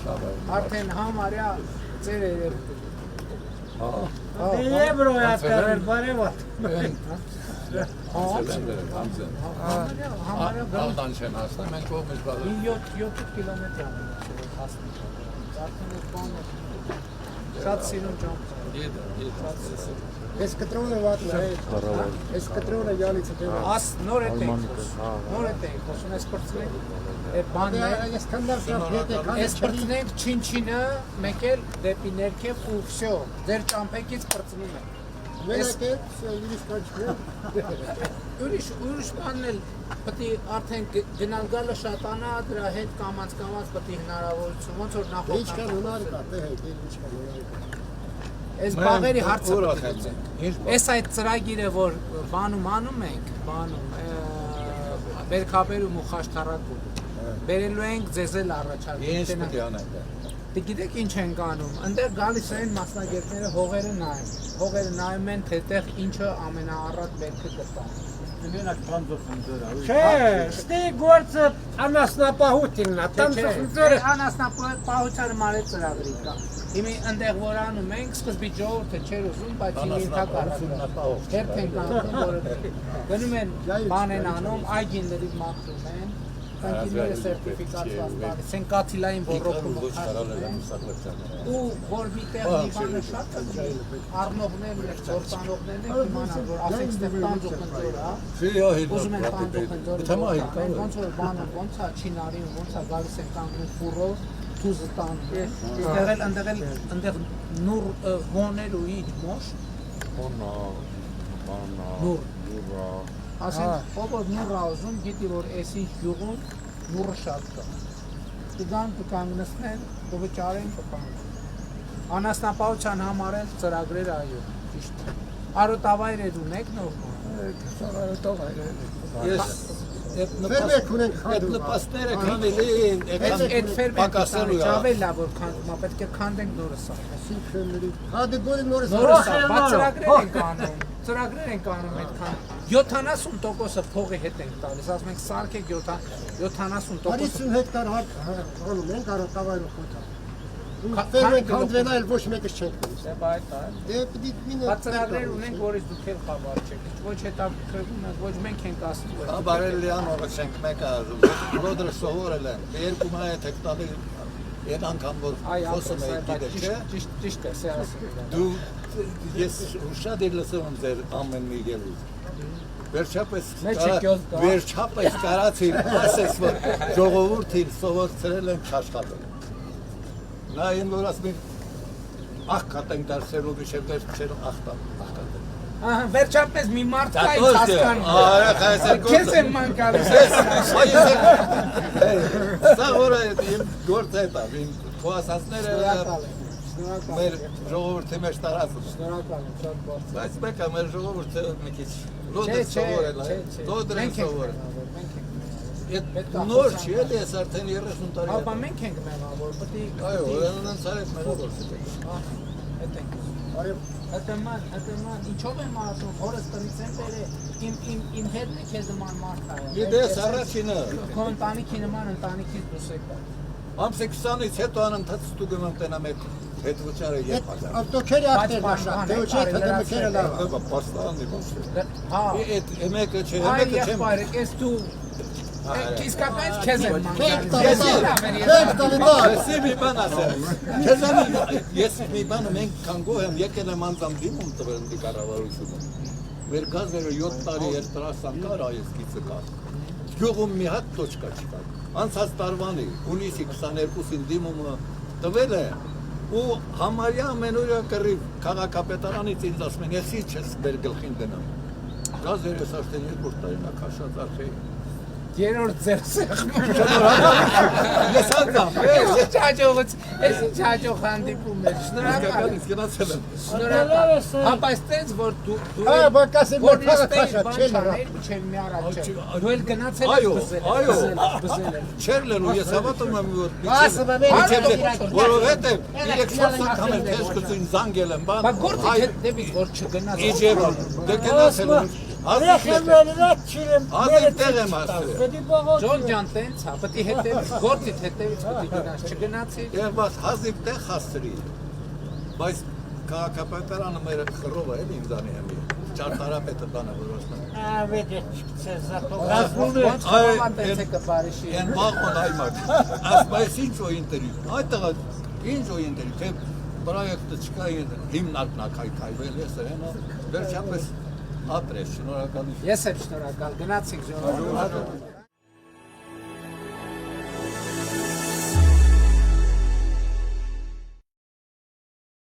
Արդեն համարյա ծեր երևում։ Եվրոյա կերել բարևատ։ Համարյա Ալդան չեն հասնում, մենք կողմից բաղում։ 7 կիլոմետր հասնում։ Արդեն այդ բանը շատ սիրուն ճամփ։ Ես կտրոնը վատն է, ես կտրոնը յալիցը դեմ։ Աս նոր է տենք, խոսում ես պրծնենք, այդ բանն է, ես կնդար շատ հետ է, ես պրծնենք չինչինը, մեկ էլ դեպի ներքև ու վսյո, ձեր ճամփեկից պրծնում է։ Մենակ է, ուրիշ կաչքն Ուրիշ բանն էլ պետք է արդեն գնալ գալը շատանա, դրա հետ կամած պետք է հնարավորություն, ոնց որ նախորդ։ Ինչքան հնար կա, թե հետ, ինչքան հնար կա։ Այս բաղերի հարցը այս այդ ծրագիրը, որ անում ենք, բերքաբերում ու խաշտարակում, բերելու ենք ձեզ էլ առաջարկում։ Գիտեք ինչ ենք անում, ընդեղ գալիս են մասնագետները հողերը նայում են, թե տեղ ինչը ամենաառատ բերքը կտա։ Չէ, ստի գործը անասնապահությունն է, անասնապահությանը մարդ ծրագրի կա։ Հիմի ընդեղ որ անում ենք, սկզբի ժողովուրդը չէր ուզում, բայց հիմի ընդհակառակը հերթ ենք անում, որը գնում են բան են անում, այգիների մաքրում են, ընկերները սերտիֆիկացված տալիս են, կաթիլային ոռոգում ու որ մի տեղ մի բանը շատ կգի, առնողներն են, գործանողներն են իմանան, որ ասենք ստեղ տանջող ընձոր է, ուզում են տանջող ընձոր, ոնց որ բանը, ոնց է չինարին, ոնց է գալիս են կանգնում ֆուրով, թուզը տանում, ընդեղ նուր հոներ ու իջ մոշ, նուր, ասենք, ով որ նուր ուզում, գիտի որ ես ինչ յուղում նուրը շատ կա, կգան կկանգնեցնեն, կվճարեն կպանեն, անասնապահության համար են ծրագրեր այո, ճիշտ, արոտավայրեր ունեք նորմալ, Ֆերմեր ունենք խանդում։ Նպաստները քանդելի են, այդ պակասելու է։ ճավել է որ քանդում, պետք է քանդենք նորը սա։ Հադը գորի նորը Նորը սա, բայց ծրագրեր ենք անում այդքան 70%-ը փողի հետ ենք տալիս, ասում ենք սարքեք 70%։ 50 հեկտար հանում ենք արոտավայրը խոթա։ Ֆերմեր քանդվելա էլ ոչ մեկս չենք տալիս։ Բայց ծրագրեր ունենք, որից դուք էլ խաբար չեք, ոչ հետաքրքրվում եք, ոչ մենք ենք ասում։ Բարելյան օրը չենք մեկը, ռոդրը սովորել են, 2 հեկտարի այդ անգամ որ խոսում եք գիտեք, չէ։ Ճիշտ է, սա ասում։ Դու ես շատ էլ լսում եմ ձեր ամեն մի ելույթ։ Վերջապես կարացին, ասես որ ժողովուրդին սովորեցրել են աշխատել։ Նա այն որ ասում են աղքատ ենք դարձել ու միշտ չեր աղքատ։ Վերջապես մի մարդ կա ինձ հասկանում։ Քեզ եմ ման գալիս։ Սա որ իմ գործը է, իմ խոսածները մեր ժողովրդի մեջ տարածում։ Շնորհակալ եմ, շատ բարձր։ Բայց մեկը մեր ժողովուրդը մի քիչ լոդը սովորել է, լոդը սովորել։ Նոր չի էլ ես արդեն 30 տարի։ Ապա մենք ենք մեղավոր, պետք է այո, ուրեմն ցարեք մեղավոր։ Այդ ենք։ Հետեման, ինչով եմ ասում, օրս տնից եմ բերել, իմ հետն է քեզ նման մարդ է։ Գիտես առաջինը։ Քո ընտանիքի նման ընտանիքից դուրս եկա։ Ամսի 20-ից հետո անընդհատ ստուգում եմ տենա մեկ հետ վճարը 2000։ Ավտոքերի ակտեր մաշա, թե ոչ է քմքերը լավ։ Հա, պաստանի ոնց։ Հա։ Այդ մեկը չէ, Այ մեկը չեմ։ եղբայր, ես դու իսկապես քեզ եմ ման Ես մի բան ասեմ։ Քեզանի ես մի բան մենք կանգո եմ եկել եմ անձամ դիմում տվել դի կառավարությունը։ Մեր գազերը 7 տարի էր տրասան կար այս գիծը կար։ Գյուղում մի հատ տոչկա չկար։ Անցած տարվանի հունիսի 22-ին դիմումը տվել է ու համարյա ամենօրյա կռիվ քաղաքապետարանից ինձ ասում են ես ինչ ես մեր գլխին դնամ։ Գազերը արդեն 2 տարին ակաշած արխեի։ Երորդ ձեր սեղմում։ Ես անգամ, Ես ինչ հաջող հանդիպում էր, շնորհակալ եմ։ Շնորհակալ։ Հա, բայց տենց որ դու բակասի որ քաշա չէ չէ մի առաջ։ Դու էլ գնացել ես բզել։ Չեր լելու, ես հավատում եմ որ ասում եմ որովհետև 3-4 անգամ եմ քեզ կծին զանգել եմ, բան։ Բայց գործի հետևից որ չգնաց։ Իջև, դե գնացել եմ։ Երեխաները չիրեմ։ Ազիվ տեղ եմ ասել։ Պետք է բողոք։ Ջոն ջան տենց, հա, պետք է հետևից, գործիդ հետևից պետք է գնաս, չգնացի։ Երբաց հազիվ տեղ հաստրի։ Բայց քաղաքապետարանը մեր խռովը էլ ինձանի եմ։ Ճարտարապետը բանը որոշում։ Ավետ ցեզախո։ Ոնց խոման տենց է կբարիշի։ Են բախոն այմատ։ Ասպայս ինչ ու ինտերվյու։ Այդտեղ ինչ ու ինտերվյու, թե պրոյեկտը չկա հիմնարկնակայքայվել է սրանա։ Վերջապես ապրես, շնորհակալություն։ Ես եմ շնորհակալ, գնացիք ժողովուրդ։